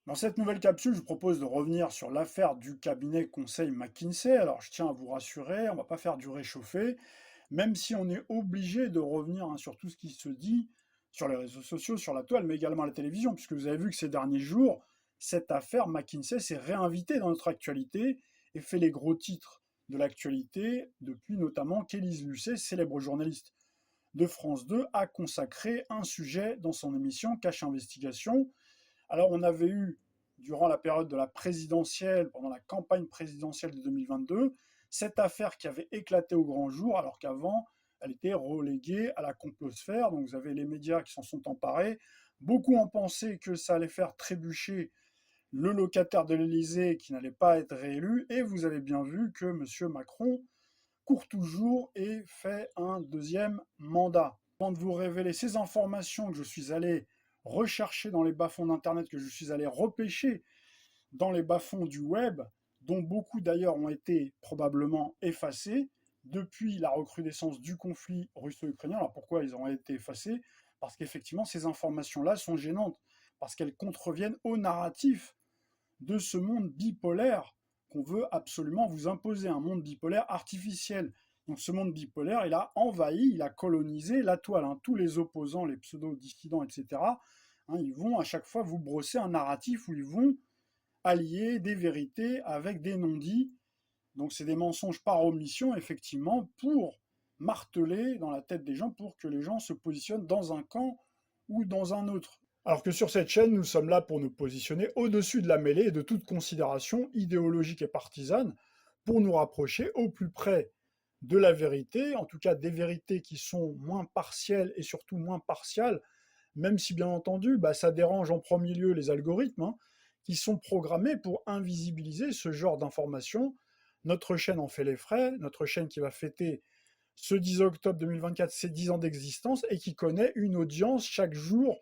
Dans cette nouvelle capsule, je vous propose de revenir sur l'affaire du cabinet conseil McKinsey. Alors, je tiens à vous rassurer, on ne va pas faire du réchauffé, même si on est obligé de revenir sur tout ce qui se dit sur les réseaux sociaux, sur la toile, mais également à la télévision, puisque vous avez vu que ces derniers jours, cette affaire McKinsey s'est réinvitée dans notre actualité et fait les gros titres de l'actualité, depuis notamment qu'Élise Lucet, célèbre journaliste de France 2, a consacré un sujet dans son émission Cache Investigation. Alors, on avait eu, durant la période de la présidentielle, pendant la campagne présidentielle de 2022, cette affaire qui avait éclaté au grand jour, alors qu'avant, elle était reléguée à la complosphère. Donc, vous avez les médias qui s'en sont emparés. Beaucoup ont pensé que ça allait faire trébucher le locataire de l'Élysée qui n'allait pas être réélu. Et vous avez bien vu que M. Macron court toujours et fait un deuxième mandat. Avant de vous révéler ces informations que je suis allé rechercher dans les bas-fonds d'Internet, que je suis allé repêcher dans les bas-fonds du web, dont beaucoup d'ailleurs ont été probablement effacés depuis la recrudescence du conflit russo-ukrainien. Alors pourquoi ils ont été effacés? Parce qu'effectivement, ces informations-là sont gênantes, parce qu'elles contreviennent au narratif de ce monde bipolaire qu'on veut absolument vous imposer, un monde bipolaire artificiel. Donc ce monde bipolaire, il a envahi, il a colonisé la toile. Tous les opposants, les pseudo-dissidents, etc., ils vont à chaque fois vous brosser un narratif où ils vont allier des vérités avec des non-dits. Donc c'est des mensonges par omission, effectivement, pour marteler dans la tête des gens, pour que les gens se positionnent dans un camp ou dans un autre. Alors que sur cette chaîne, nous sommes là pour nous positionner au-dessus de la mêlée et de toute considération idéologique et partisane, pour nous rapprocher au plus près de la vérité, en tout cas des vérités qui sont moins partielles et surtout moins partiales, même si bien entendu, ça dérange en premier lieu les algorithmes, qui sont programmés pour invisibiliser ce genre d'informations. Notre chaîne en fait les frais, notre chaîne qui va fêter ce 10 octobre 2024 ses 10 ans d'existence et qui connaît une audience chaque jour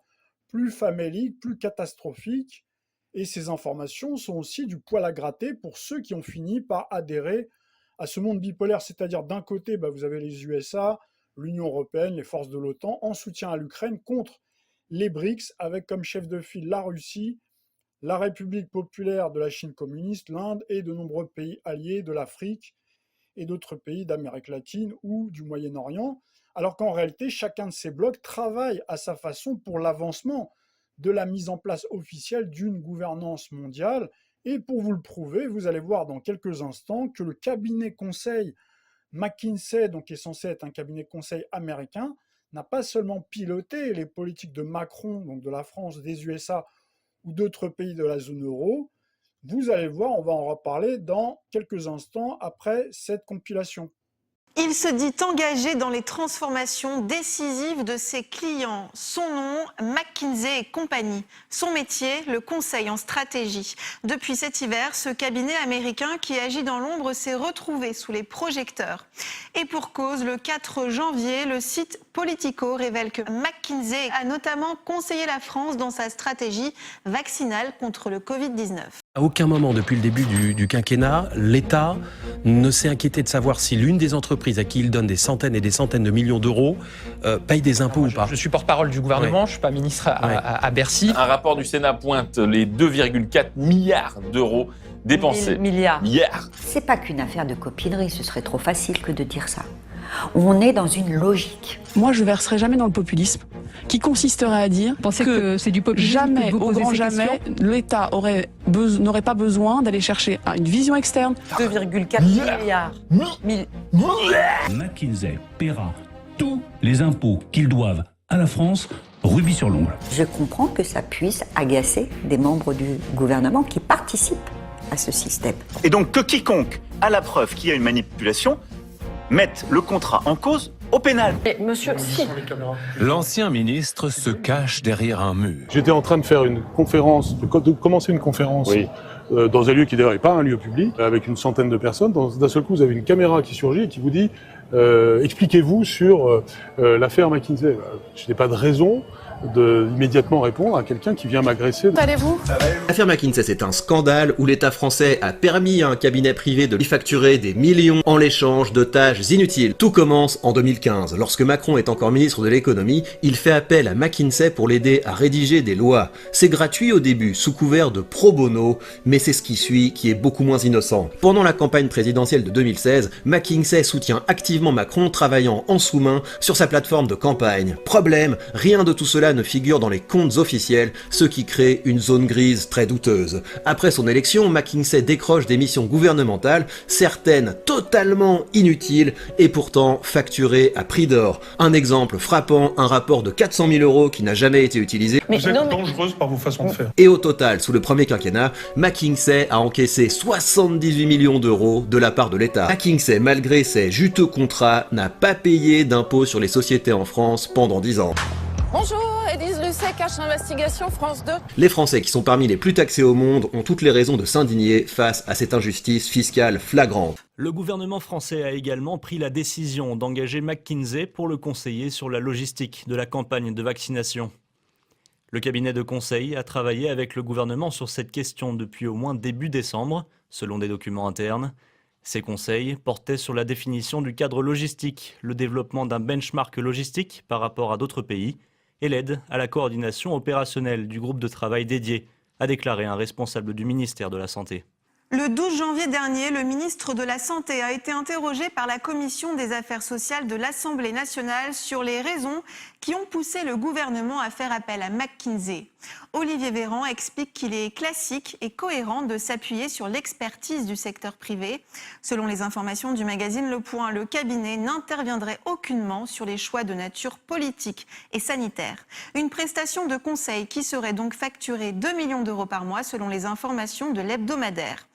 plus famélique, plus catastrophique. Et ces informations sont aussi du poil à gratter pour ceux qui ont fini par adhérer à ce monde bipolaire. C'est-à-dire d'un côté, vous avez les USA, l'Union européenne, les forces de l'OTAN, en soutien à l'Ukraine contre les BRICS, avec comme chef de file la Russie, la République populaire de la Chine communiste, l'Inde et de nombreux pays alliés de l'Afrique et d'autres pays d'Amérique latine ou du Moyen-Orient, alors qu'en réalité, chacun de ces blocs travaille à sa façon pour l'avancement de la mise en place officielle d'une gouvernance mondiale. Et pour vous le prouver, vous allez voir dans quelques instants que le cabinet conseil McKinsey, donc qui est censé être un cabinet conseil américain, n'a pas seulement piloté les politiques de Macron, donc de la France, des USA ou d'autres pays de la zone euro. Vous allez voir, on va en reparler dans quelques instants après cette compilation. Il se dit engagé dans les transformations décisives de ses clients. Son nom, McKinsey & Company. Son métier, le conseil en stratégie. Depuis cet hiver, ce cabinet américain qui agit dans l'ombre s'est retrouvé sous les projecteurs. Et pour cause, le 4 janvier, le site Politico révèle que McKinsey a notamment conseillé la France dans sa stratégie vaccinale contre le Covid-19. À aucun moment depuis le début du quinquennat, l'État ne s'est inquiété de savoir si l'une des entreprises à qui il donne des centaines et des centaines de millions d'euros paye des impôts ou pas. Je suis porte-parole du gouvernement, je ne suis pas ministre à Bercy. Un rapport du Sénat pointe les 2,4 milliards d'euros dépensés. Milliards. C'est pas qu'une affaire de copinerie, ce serait trop facile que de dire ça. On est dans une logique. Moi, je ne verserai jamais dans le populisme, qui consisterait à dire que c'est du populisme, jamais, au grand jamais, l'État n'aurait pas besoin d'aller chercher une vision externe. 2,4 milliards. McKinsey paiera tous les impôts qu'ils doivent à la France, rubis sur l'ongle. Je comprends que ça puisse agacer des membres du gouvernement qui participent à ce système. Et donc que quiconque a la preuve qu'il y a une manipulation mette le contrat en cause au pénal. Mais monsieur, si. L'ancien ministre se cache derrière un mur. J'étais en train de faire une conférence, de commencer une conférence dans un lieu qui d'ailleurs n'est pas un lieu public, avec une centaine de personnes. D'un seul coup, vous avez une caméra qui surgit et qui vous dit expliquez-vous sur l'affaire McKinsey. Je n'ai pas de raison immédiatement répondre à quelqu'un qui vient m'agresser. Allez-vous ? L'affaire McKinsey, c'est un scandale où l'État français a permis à un cabinet privé de lui facturer des millions en l'échange de tâches inutiles. Tout commence en 2015. Lorsque Macron est encore ministre de l'économie, il fait appel à McKinsey pour l'aider à rédiger des lois. C'est gratuit au début, sous couvert de pro bono, mais c'est ce qui suit qui est beaucoup moins innocent. Pendant la campagne présidentielle de 2016, McKinsey soutient activement Macron, travaillant en sous-main sur sa plateforme de campagne. Problème, rien de tout cela ne figure dans les comptes officiels, ce qui crée une zone grise très douteuse. Après son élection, McKinsey décroche des missions gouvernementales, certaines totalement inutiles et pourtant facturées à prix d'or. Un exemple frappant, un rapport de 400 000 € qui n'a jamais été utilisé. Vous êtes dangereuse par vos façons de faire. Et au total, sous le premier quinquennat, McKinsey a encaissé 78 millions d'euros de la part de l'État. McKinsey, malgré ses juteux contrats, n'a pas payé d'impôts sur les sociétés en France pendant 10 ans. Bonjour, Élise Lucet, Cache Investigation, France 2. Les Français, qui sont parmi les plus taxés au monde, ont toutes les raisons de s'indigner face à cette injustice fiscale flagrante. Le gouvernement français a également pris la décision d'engager McKinsey pour le conseiller sur la logistique de la campagne de vaccination. Le cabinet de conseil a travaillé avec le gouvernement sur cette question depuis au moins début décembre, selon des documents internes. Ces conseils portaient sur la définition du cadre logistique, le développement d'un benchmark logistique par rapport à d'autres pays et l'aide à la coordination opérationnelle du groupe de travail dédié, a déclaré un responsable du ministère de la Santé. Le 12 janvier dernier, le ministre de la Santé a été interrogé par la Commission des Affaires sociales de l'Assemblée nationale sur les raisons qui ont poussé le gouvernement à faire appel à McKinsey. Olivier Véran explique qu'il est classique et cohérent de s'appuyer sur l'expertise du secteur privé. Selon les informations du magazine Le Point, le cabinet n'interviendrait aucunement sur les choix de nature politique et sanitaire. Une prestation de conseil qui serait donc facturée 2 millions d'euros par mois selon les informations de l'hebdomadaire.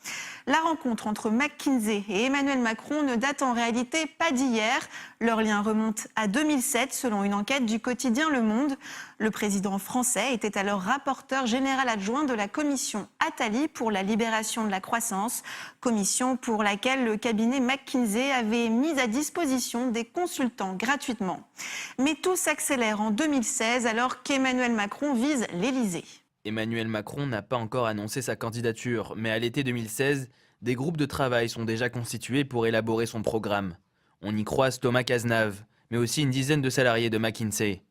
La rencontre entre McKinsey et Emmanuel Macron ne date en réalité pas d'hier. Leur lien remonte à 2007 selon une enquête du quotidien Le Monde. Le président français était alors rapporteur général adjoint de la commission Attali pour la libération de la croissance, commission pour laquelle le cabinet McKinsey avait mis à disposition des consultants gratuitement. Mais tout s'accélère en 2016 alors qu'Emmanuel Macron vise l'Élysée. Emmanuel Macron n'a pas encore annoncé sa candidature, mais à l'été 2016, des groupes de travail sont déjà constitués pour élaborer son programme. On y croise Thomas Cazenave, mais aussi une dizaine de salariés de McKinsey.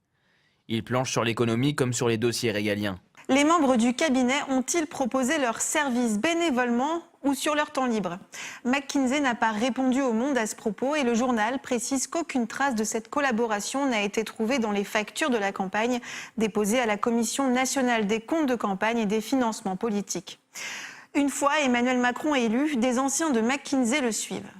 Ils planchent sur l'économie comme sur les dossiers régaliens. Les membres du cabinet ont-ils proposé leurs services bénévolement ou sur leur temps libre? McKinsey n'a pas répondu au Monde à ce propos et le journal précise qu'aucune trace de cette collaboration n'a été trouvée dans les factures de la campagne déposées à la Commission nationale des comptes de campagne et des financements politiques. Une fois Emmanuel Macron élu, des anciens de McKinsey le suivent.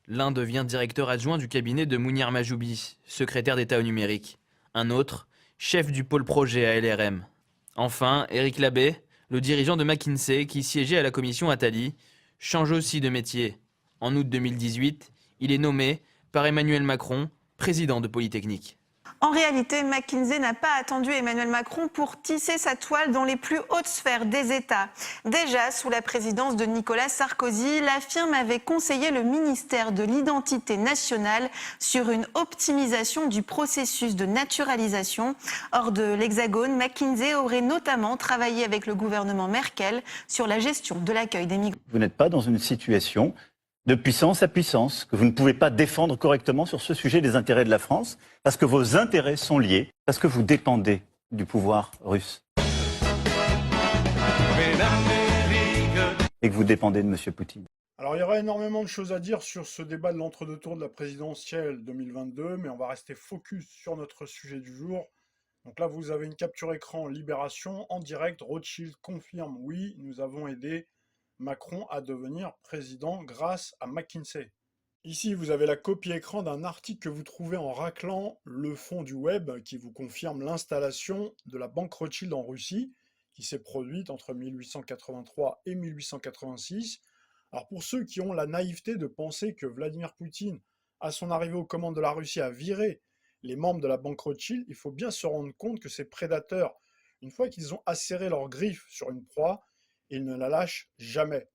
L'un devient directeur adjoint du cabinet de Mounir Majoubi, secrétaire d'État au numérique. Un autre, chef du pôle projet à LRM. Enfin, Éric Labbé, le dirigeant de McKinsey qui siégeait à la commission Attali, change aussi de métier. En août 2018, il est nommé par Emmanuel Macron président de Polytechnique. En réalité, McKinsey n'a pas attendu Emmanuel Macron pour tisser sa toile dans les plus hautes sphères des États. Déjà, sous la présidence de Nicolas Sarkozy, la firme avait conseillé le ministère de l'Identité nationale sur une optimisation du processus de naturalisation. Hors de l'Hexagone, McKinsey aurait notamment travaillé avec le gouvernement Merkel sur la gestion de l'accueil des migrants. Vous n'êtes pas dans une situation de puissance à puissance, que vous ne pouvez pas défendre correctement sur ce sujet des intérêts de la France, parce que vos intérêts sont liés, parce que vous dépendez du pouvoir russe. Et que vous dépendez de M. Poutine. Alors il y aura énormément de choses à dire sur ce débat de l'entre-deux tours de la présidentielle 2022, mais on va rester focus sur notre sujet du jour. Donc là, vous avez une capture écran Libération en direct. Rothschild confirme, oui, nous avons aidé Macron à devenir président grâce à McKinsey. Ici, vous avez la copie écran d'un article que vous trouvez en raclant le fond du web qui vous confirme l'installation de la banque Rothschild en Russie qui s'est produite entre 1883 et 1886. Alors pour ceux qui ont la naïveté de penser que Vladimir Poutine, à son arrivée aux commandes de la Russie, a viré les membres de la banque Rothschild, il faut bien se rendre compte que ces prédateurs, une fois qu'ils ont acéré leurs griffes sur une proie, ils ne la lâchent jamais.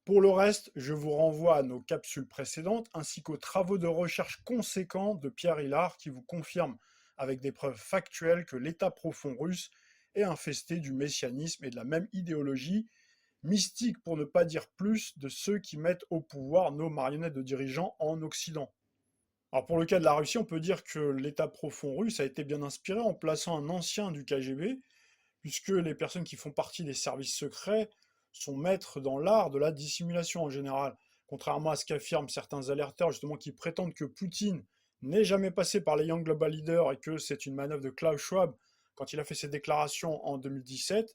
Pour le reste, je vous renvoie à nos capsules précédentes ainsi qu'aux travaux de recherche conséquents de Pierre Hillard qui vous confirment avec des preuves factuelles que l'État profond russe est infesté du messianisme et de la même idéologie mystique, pour ne pas dire plus, de ceux qui mettent au pouvoir nos marionnettes de dirigeants en Occident. Alors pour le cas de la Russie, on peut dire que l'État profond russe a été bien inspiré en plaçant un ancien du KGB, puisque les personnes qui font partie des services secrets sont maîtres dans l'art de la dissimulation en général, contrairement à ce qu'affirment certains alerteurs justement qui prétendent que Poutine n'est jamais passé par les Young Global Leaders et que c'est une manœuvre de Klaus Schwab quand il a fait ses déclarations en 2017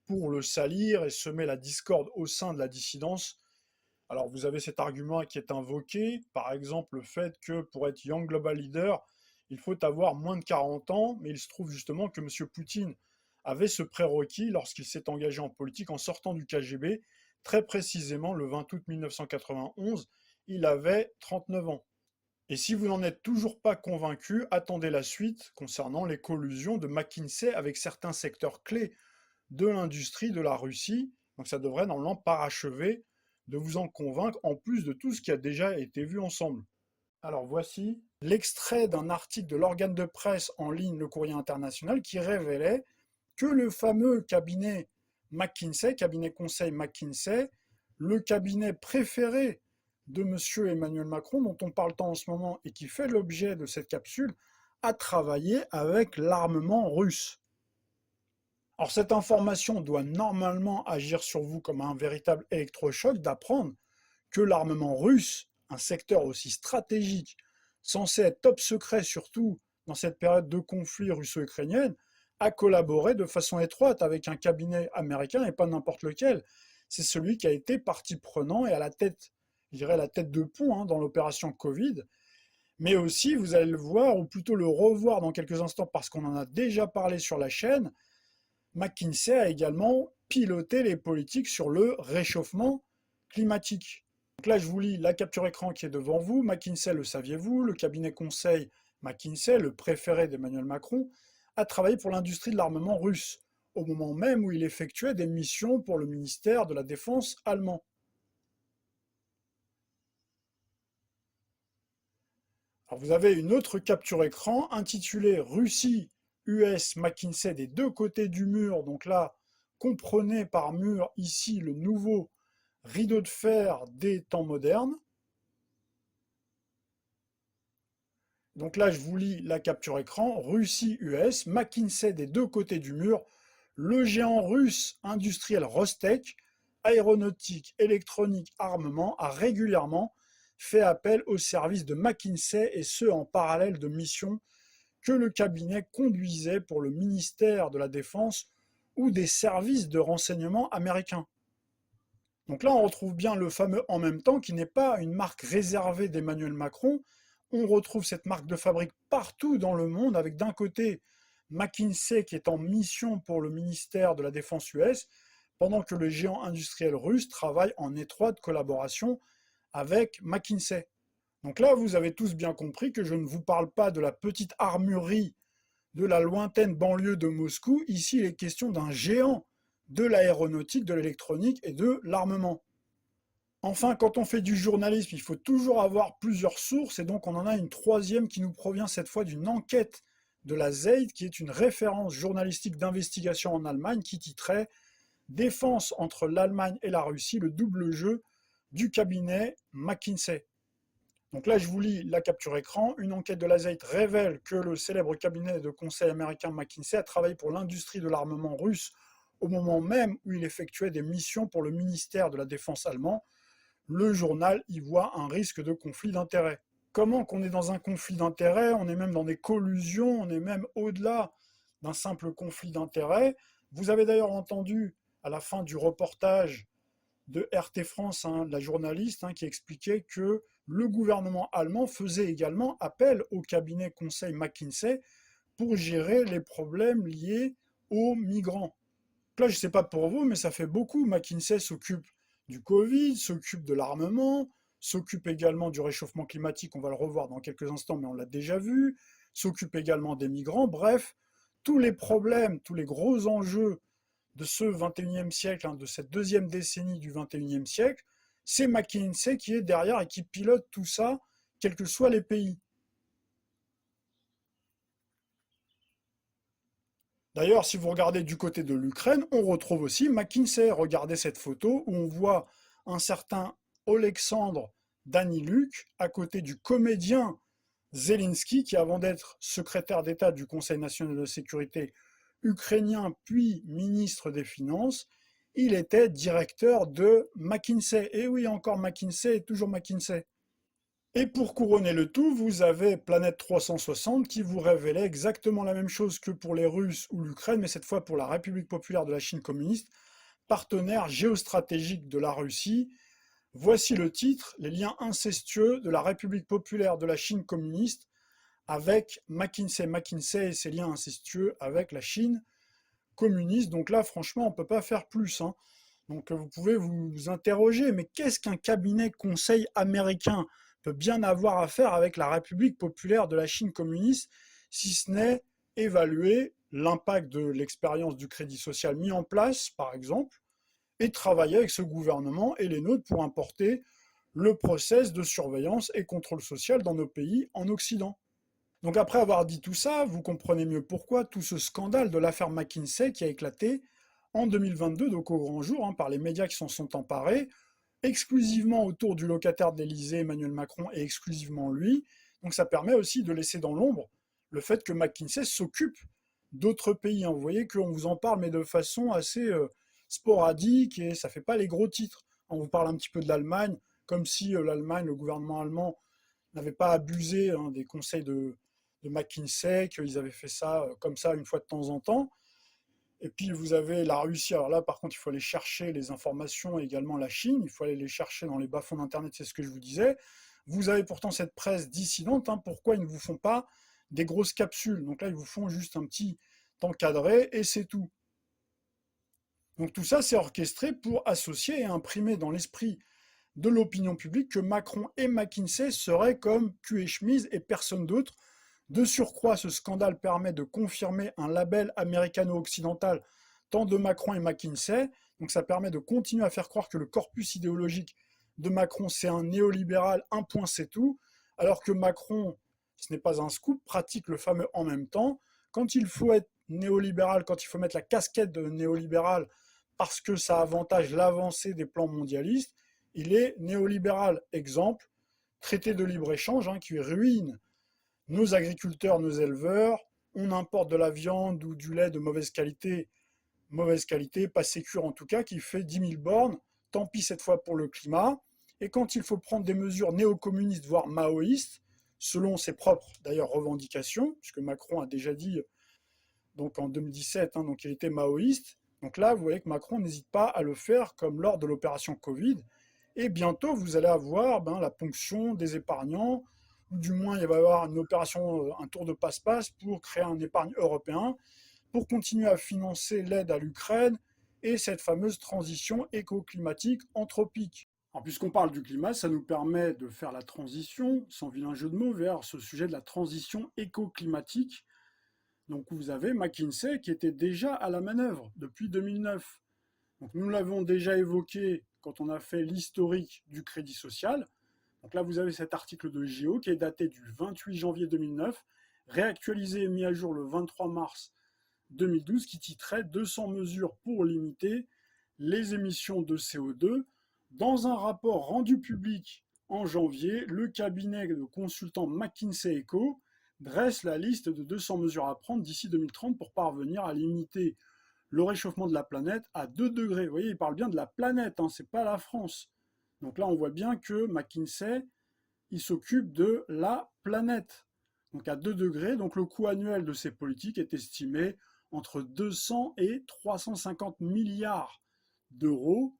pour le salir et semer la discorde au sein de la dissidence. Alors vous avez cet argument qui est invoqué, par exemple le fait que pour être Young Global Leader, il faut avoir moins de 40 ans, mais il se trouve justement que M. Poutine avait ce prérequis lorsqu'il s'est engagé en politique en sortant du KGB, très précisément le 20 août 1991, il avait 39 ans. Et si vous n'en êtes toujours pas convaincu, attendez la suite concernant les collusions de McKinsey avec certains secteurs clés de l'industrie de la Russie, donc ça devrait normalement parachever de vous en convaincre, en plus de tout ce qui a déjà été vu ensemble. Alors voici l'extrait d'un article de l'organe de presse en ligne Le Courrier International qui révélait que le fameux cabinet McKinsey, cabinet conseil McKinsey, le cabinet préféré de M. Emmanuel Macron, dont on parle tant en ce moment et qui fait l'objet de cette capsule, a travaillé avec l'armement russe. Alors cette information doit normalement agir sur vous comme un véritable électrochoc d'apprendre que l'armement russe, un secteur aussi stratégique, censé être top secret surtout dans cette période de conflit russo-ukrainien, a collaboré de façon étroite avec un cabinet américain et pas n'importe lequel. C'est celui qui a été partie prenante et à la tête, je dirais la tête de pont dans l'opération Covid. Mais aussi, vous allez le voir, ou plutôt le revoir dans quelques instants parce qu'on en a déjà parlé sur la chaîne, McKinsey a également piloté les politiques sur le réchauffement climatique. Donc là, je vous lis la capture écran qui est devant vous. McKinsey, le saviez-vous, le cabinet conseil McKinsey, le préféré d'Emmanuel Macron, a travaillé pour l'industrie de l'armement russe, au moment même où il effectuait des missions pour le ministère de la Défense allemand. Alors vous avez une autre capture écran intitulée « Russie, US, McKinsey des deux côtés du mur ». Donc là, comprenez par mur ici le nouveau rideau de fer des temps modernes. Donc là, je vous lis la capture écran. Russie, US, McKinsey des deux côtés du mur. Le géant russe industriel Rostec, aéronautique, électronique, armement, a régulièrement fait appel au service de McKinsey et ce en parallèle de missions que le cabinet conduisait pour le ministère de la Défense ou des services de renseignement américains. Donc là, on retrouve bien le fameux « en même temps » qui n'est pas une marque réservée d'Emmanuel Macron. On retrouve cette marque de fabrique partout dans le monde avec d'un côté McKinsey qui est en mission pour le ministère de la Défense US, pendant que le géant industriel russe travaille en étroite collaboration avec McKinsey. Donc là, vous avez tous bien compris que je ne vous parle pas de la petite armurerie de la lointaine banlieue de Moscou. Ici, il est question d'un géant de l'aéronautique, de l'électronique et de l'armement. Enfin, quand on fait du journalisme, il faut toujours avoir plusieurs sources, et donc on en a une troisième qui nous provient cette fois d'une enquête de la Zeit, qui est une référence journalistique d'investigation en Allemagne, qui titrait « Défense entre l'Allemagne et la Russie, le double jeu du cabinet McKinsey ». Donc là, je vous lis la capture écran. Une enquête de la Zeit révèle que le célèbre cabinet de conseil américain McKinsey a travaillé pour l'industrie de l'armement russe au moment même où il effectuait des missions pour le ministère de la Défense allemand. Le journal y voit un risque de conflit d'intérêts. Comment qu'on est dans un conflit d'intérêts? On est même dans des collusions, on est même au-delà d'un simple conflit d'intérêts. Vous avez d'ailleurs entendu à la fin du reportage de RT France, la journaliste qui expliquait que le gouvernement allemand faisait également appel au cabinet conseil McKinsey pour gérer les problèmes liés aux migrants. Là, je ne sais pas pour vous, mais ça fait beaucoup. McKinsey s'occupe du Covid, s'occupe de l'armement, s'occupe également du réchauffement climatique, on va le revoir dans quelques instants, mais on l'a déjà vu, s'occupe également des migrants, bref, tous les problèmes, tous les gros enjeux de ce 21e siècle, de cette deuxième décennie du 21e siècle, c'est McKinsey qui est derrière et qui pilote tout ça, quels que soient les pays. D'ailleurs, si vous regardez du côté de l'Ukraine, on retrouve aussi McKinsey. Regardez cette photo où on voit un certain Oleksandr Daniluk à côté du comédien Zelensky, qui avant d'être secrétaire d'État du Conseil national de sécurité ukrainien, puis ministre des Finances, il était directeur de McKinsey. Et oui, encore McKinsey et toujours McKinsey. Et pour couronner le tout, vous avez Planète 360 qui vous révélait exactement la même chose que pour les Russes ou l'Ukraine, mais cette fois pour la République populaire de la Chine communiste, partenaire géostratégique de la Russie. Voici le titre, les liens incestueux de la République populaire de la Chine communiste avec McKinsey. McKinsey et ses liens incestueux avec la Chine communiste. Donc là, franchement, on ne peut pas faire plus. Donc vous pouvez vous interroger, mais qu'est-ce qu'un cabinet conseil américain peut bien avoir à faire avec la République populaire de la Chine communiste, si ce n'est évaluer l'impact de l'expérience du crédit social mis en place, par exemple, et travailler avec ce gouvernement et les nôtres pour importer le process de surveillance et contrôle social dans nos pays en Occident. Donc après avoir dit tout ça, vous comprenez mieux pourquoi tout ce scandale de l'affaire McKinsey qui a éclaté en 2022, donc au grand jour, par les médias qui s'en sont emparés, exclusivement autour du locataire de l'Élysée, Emmanuel Macron, et exclusivement lui. Donc ça permet aussi de laisser dans l'ombre le fait que McKinsey s'occupe d'autres pays. Vous voyez qu'on vous en parle, mais de façon assez sporadique, et ça ne fait pas les gros titres. On vous parle un petit peu de l'Allemagne, comme si l'Allemagne, le gouvernement allemand, n'avait pas abusé des conseils de McKinsey, qu'ils avaient fait ça comme ça une fois de temps en temps. Et puis vous avez la Russie, alors là par contre il faut aller chercher les informations, et également la Chine, il faut aller les chercher dans les bas-fonds d'Internet, c'est ce que je vous disais. Vous avez pourtant cette presse dissidente, pourquoi ils ne vous font pas des grosses capsules? Donc là ils vous font juste un petit encadré et c'est tout. Donc tout ça c'est orchestré pour associer et imprimer dans l'esprit de l'opinion publique que Macron et McKinsey seraient comme cul et chemise et personne d'autre. De surcroît, ce scandale permet de confirmer un label américano-occidental tant de Macron et McKinsey. Donc ça permet de continuer à faire croire que le corpus idéologique de Macron, c'est un néolibéral, un point c'est tout, alors que Macron, ce n'est pas un scoop, pratique le fameux en même temps. Quand il faut être néolibéral, quand il faut mettre la casquette de néolibéral parce que ça avantage l'avancée des plans mondialistes, il est néolibéral. Exemple, traité de libre-échange qui ruine nos agriculteurs, nos éleveurs, on importe de la viande ou du lait de mauvaise qualité, pas sécure en tout cas, qui fait 10 000 bornes, tant pis cette fois pour le climat. Et quand il faut prendre des mesures néo-communistes, voire maoïstes, selon ses propres d'ailleurs revendications, puisque Macron a déjà dit, donc en 2017, donc il était maoïste, donc là vous voyez que Macron n'hésite pas à le faire comme lors de l'opération Covid, et bientôt vous allez avoir la ponction des épargnants, ou du moins il va y avoir une opération, un tour de passe-passe pour créer un épargne européen, pour continuer à financer l'aide à l'Ukraine et cette fameuse transition éco-climatique anthropique. Alors puisqu'on parle du climat, ça nous permet de faire la transition, sans vilain jeu de mots, vers ce sujet de la transition éco-climatique. Donc vous avez McKinsey qui était déjà à la manœuvre depuis 2009. Donc nous l'avons déjà évoqué quand on a fait l'historique du crédit social. Donc là, vous avez cet article de JO qui est daté du 28 janvier 2009, réactualisé et mis à jour le 23 mars 2012, qui titrait « 200 mesures pour limiter les émissions de CO2 ». Dans un rapport rendu public en janvier, le cabinet de consultants McKinsey & Co dresse la liste de 200 mesures à prendre d'ici 2030 pour parvenir à limiter le réchauffement de la planète à 2 degrés. Vous voyez, il parle bien de la planète, c'est pas la France. Donc là, on voit bien que McKinsey, il s'occupe de la planète. Donc à 2 degrés, donc le coût annuel de ces politiques est estimé entre 200 et 350 milliards d'euros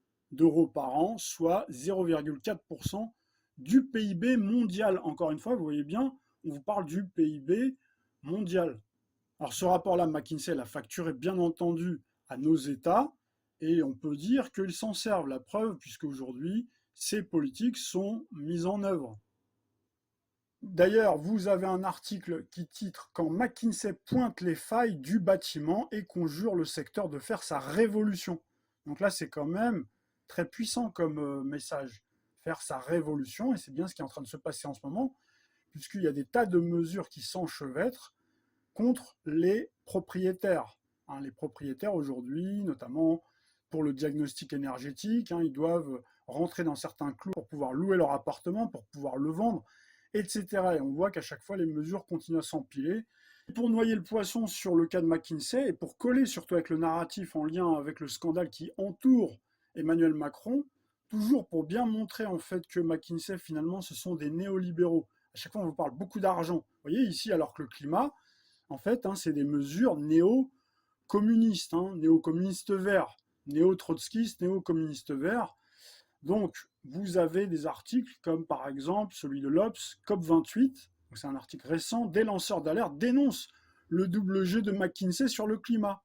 par an, soit 0,4% du PIB mondial. Encore une fois, vous voyez bien, on vous parle du PIB mondial. Alors ce rapport-là, McKinsey l'a facturé bien entendu à nos États, et on peut dire qu'ils s'en servent, la preuve, puisque aujourd'hui, ces politiques sont mises en œuvre. D'ailleurs, vous avez un article qui titre « Quand McKinsey pointe les failles du bâtiment et conjure le secteur de faire sa révolution ». Donc là, c'est quand même très puissant comme message. faire sa révolution, et c'est bien ce qui est en train de se passer en ce moment, puisqu'il y a des tas de mesures qui s'enchevêtrent contre les propriétaires. Les propriétaires aujourd'hui, notamment pour le diagnostic énergétique, ils doivent rentrer dans certains clous pour pouvoir louer leur appartement, pour pouvoir le vendre, etc. Et on voit qu'à chaque fois, les mesures continuent à s'empiler. Pour noyer le poisson sur le cas de McKinsey, et pour coller surtout avec le narratif en lien avec le scandale qui entoure Emmanuel Macron, toujours pour bien montrer en fait que McKinsey, finalement, ce sont des néolibéraux. À chaque fois, on vous parle beaucoup d'argent. Vous voyez ici, alors que le climat, en fait, c'est des mesures néo-communistes, néo-communistes verts, néo-trotskistes, néo-communistes verts. Donc, vous avez des articles comme par exemple celui de l'Obs, COP28, c'est un article récent, des lanceurs d'alerte dénoncent le double jeu de McKinsey sur le climat.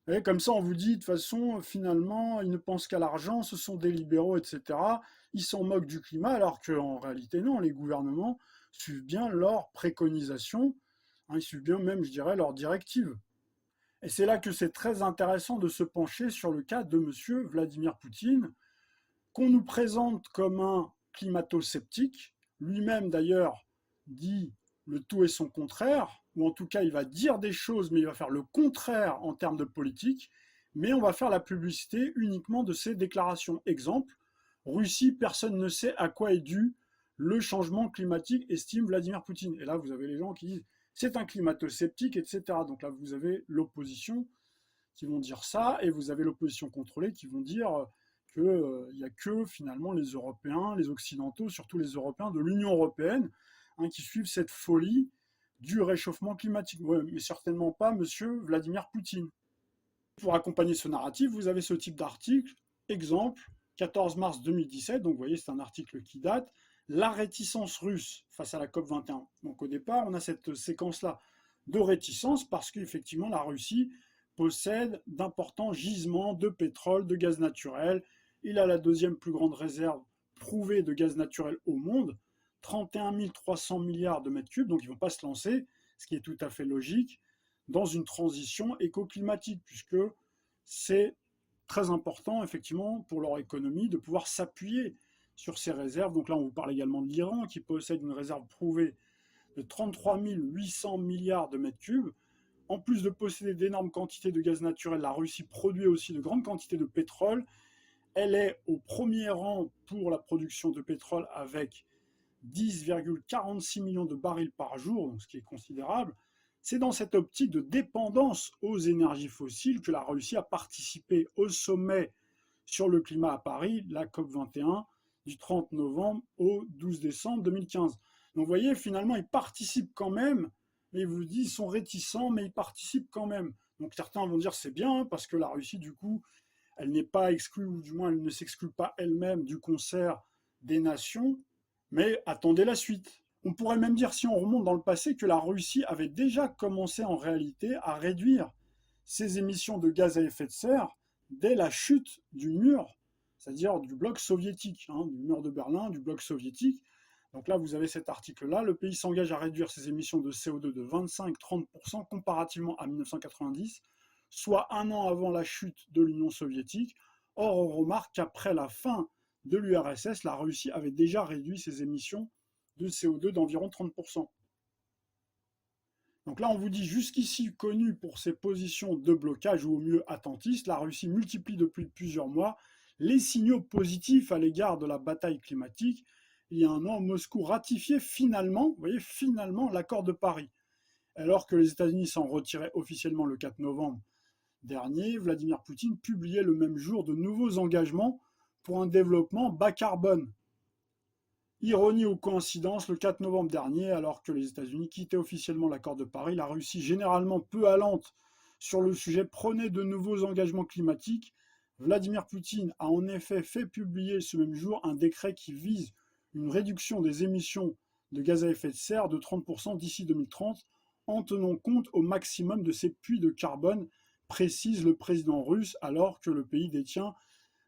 Et comme ça, on vous dit, de toute façon, finalement, ils ne pensent qu'à l'argent, ce sont des libéraux, etc. Ils s'en moquent du climat, alors qu'en réalité, non, les gouvernements suivent bien leurs préconisations, ils suivent bien même, je dirais, leurs directives. Et c'est là que c'est très intéressant de se pencher sur le cas de M. Vladimir Poutine, qu'on nous présente comme un climato-sceptique. Lui-même, d'ailleurs, dit le tout et son contraire, ou en tout cas, il va dire des choses, mais il va faire le contraire en termes de politique, mais on va faire la publicité uniquement de ses déclarations. Exemple, Russie, personne ne sait à quoi est dû le changement climatique, estime Vladimir Poutine. Et là, vous avez les gens qui disent c'est un climato-sceptique, etc. Donc là, vous avez l'opposition qui vont dire ça, et vous avez l'opposition contrôlée qui vont dire qu'il n'y a que finalement les Européens, les Occidentaux, surtout les Européens de l'Union européenne, qui suivent cette folie du réchauffement climatique. Ouais, mais certainement pas monsieur Vladimir Poutine. Pour accompagner ce narratif, vous avez ce type d'article. Exemple, 14 mars 2017, donc vous voyez, c'est un article qui date. La réticence russe face à la COP21. Donc au départ, on a cette séquence-là de réticence parce qu'effectivement, la Russie possède d'importants gisements de pétrole, de gaz naturel. Il a la deuxième plus grande réserve prouvée de gaz naturel au monde, 31 300 milliards de mètres cubes, donc ils ne vont pas se lancer, ce qui est tout à fait logique, dans une transition éco-climatique, puisque c'est très important, effectivement, pour leur économie, de pouvoir s'appuyer sur ces réserves. Donc là, on vous parle également de l'Iran, qui possède une réserve prouvée de 33 800 milliards de mètres cubes. En plus de posséder d'énormes quantités de gaz naturel, la Russie produit aussi de grandes quantités de pétrole. Elle est au premier rang pour la production de pétrole avec 10,46 millions de barils par jour, donc ce qui est considérable. C'est dans cette optique de dépendance aux énergies fossiles que la Russie a participé au sommet sur le climat à Paris, la COP21, du 30 novembre au 12 décembre 2015. Donc vous voyez, finalement, ils participent quand même, mais ils vous disent, ils sont réticents, mais ils participent quand même. Donc certains vont dire c'est bien, parce que la Russie, du coup, elle n'est pas exclue, ou du moins elle ne s'exclut pas elle-même du concert des nations, mais attendez la suite. On pourrait même dire, si on remonte dans le passé, que la Russie avait déjà commencé en réalité à réduire ses émissions de gaz à effet de serre dès la chute du mur, c'est-à-dire du bloc soviétique, du mur de Berlin, du bloc soviétique. Donc là, vous avez cet article-là. Le pays s'engage à réduire ses émissions de CO2 de 25-30% comparativement à 1990, soit un an avant la chute de l'Union soviétique. Or, on remarque qu'après la fin de l'URSS, la Russie avait déjà réduit ses émissions de CO2 d'environ 30%. Donc là, on vous dit jusqu'ici connue pour ses positions de blocage ou au mieux attentistes, la Russie multiplie depuis plusieurs mois les signaux positifs à l'égard de la bataille climatique. Il y a un an, Moscou ratifiait finalement, vous voyez, finalement l'accord de Paris. Alors que les États-Unis s'en retiraient officiellement le 4 novembre dernier, Vladimir Poutine publiait le même jour de nouveaux engagements pour un développement bas carbone. Ironie ou coïncidence, le 4 novembre dernier, alors que les États-Unis quittaient officiellement l'accord de Paris, la Russie, généralement peu allante sur le sujet, prenait de nouveaux engagements climatiques. Vladimir Poutine a en effet fait publier ce même jour un décret qui vise une réduction des émissions de gaz à effet de serre de 30% d'ici 2030, en tenant compte au maximum de ses puits de carbone, précise le président russe, alors que le pays détient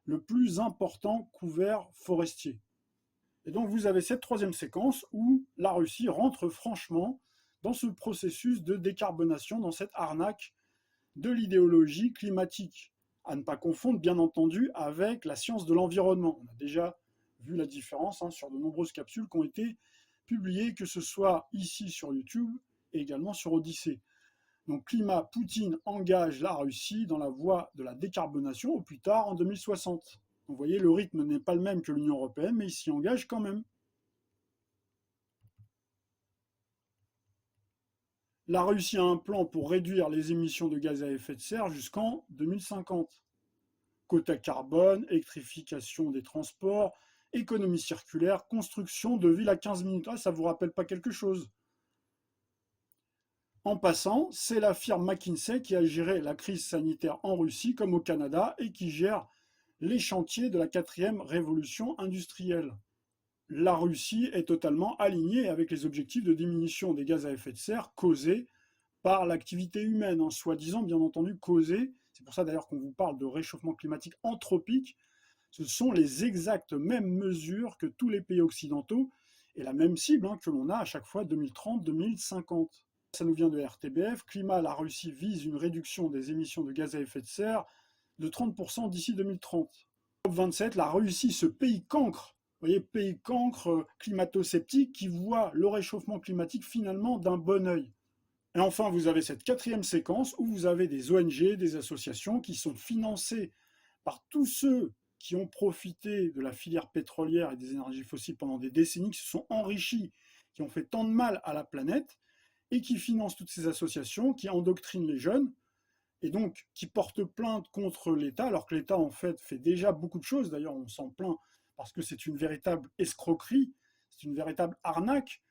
le plus important couvert forestier. Et donc vous avez cette troisième séquence où la Russie rentre franchement dans ce processus de décarbonation, dans cette arnaque de l'idéologie climatique. À ne pas confondre, bien entendu, avec la science de l'environnement. On a déjà vu la différence sur de nombreuses capsules qui ont été publiées, que ce soit ici sur YouTube et également sur Odyssée. Donc climat, Poutine engage la Russie dans la voie de la décarbonation au plus tard en 2060. Donc, vous voyez, le rythme n'est pas le même que l'Union européenne, mais il s'y engage quand même. La Russie a un plan pour réduire les émissions de gaz à effet de serre jusqu'en 2050. Quota carbone, électrification des transports, économie circulaire, construction de villes à 15 minutes. Ah, ça ne vous rappelle pas quelque chose? En passant, c'est la firme McKinsey qui a géré la crise sanitaire en Russie comme au Canada et qui gère les chantiers de la 4e révolution industrielle. La Russie est totalement alignée avec les objectifs de diminution des gaz à effet de serre causés par l'activité humaine, soi-disant bien entendu causés. C'est pour ça d'ailleurs qu'on vous parle de réchauffement climatique anthropique. Ce sont les exactes mêmes mesures que tous les pays occidentaux et la même cible que l'on a à chaque fois 2030-2050. Ça nous vient de RTBF. Climat, la Russie vise une réduction des émissions de gaz à effet de serre de 30% d'ici 2030. COP27, la Russie, ce pays cancre, vous voyez, pays cancre climato-sceptique qui voit le réchauffement climatique finalement d'un bon œil. Et enfin, vous avez cette 4e séquence où vous avez des ONG, des associations qui sont financées par tous ceux qui ont profité de la filière pétrolière et des énergies fossiles pendant des décennies, qui se sont enrichis, qui ont fait tant de mal à la planète, et qui financent toutes ces associations, qui endoctrinent les jeunes, et donc qui portent plainte contre l'État, alors que l'État en fait déjà beaucoup de choses. D'ailleurs, on s'en plaint parce que c'est une véritable escroquerie, c'est une véritable arnaque.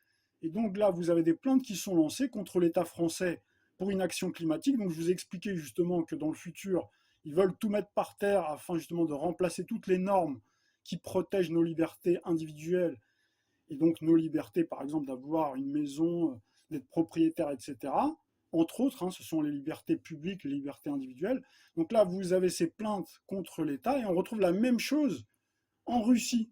Et donc là, vous avez des plaintes qui sont lancées contre l'État français pour inaction climatique. Donc je vous ai expliqué justement que dans le futur, ils veulent tout mettre par terre afin justement de remplacer toutes les normes qui protègent nos libertés individuelles, et donc nos libertés, par exemple, d'avoir une maison, d'être propriétaire, etc. Entre autres, ce sont les libertés publiques, les libertés individuelles. Donc là, vous avez ces plaintes contre l'État, et on retrouve la même chose en Russie.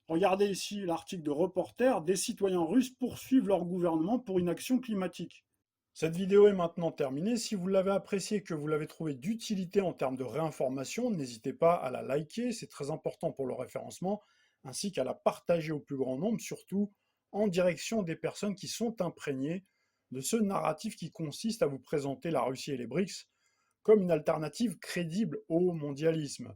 Regardez ici l'article de Reporter, des citoyens russes poursuivent leur gouvernement pour inaction climatique. Cette vidéo est maintenant terminée. Si vous l'avez appréciée, que vous l'avez trouvée d'utilité en termes de réinformation, n'hésitez pas à la liker, c'est très important pour le référencement, ainsi qu'à la partager au plus grand nombre, surtout en direction des personnes qui sont imprégnées de ce narratif qui consiste à vous présenter la Russie et les BRICS comme une alternative crédible au mondialisme.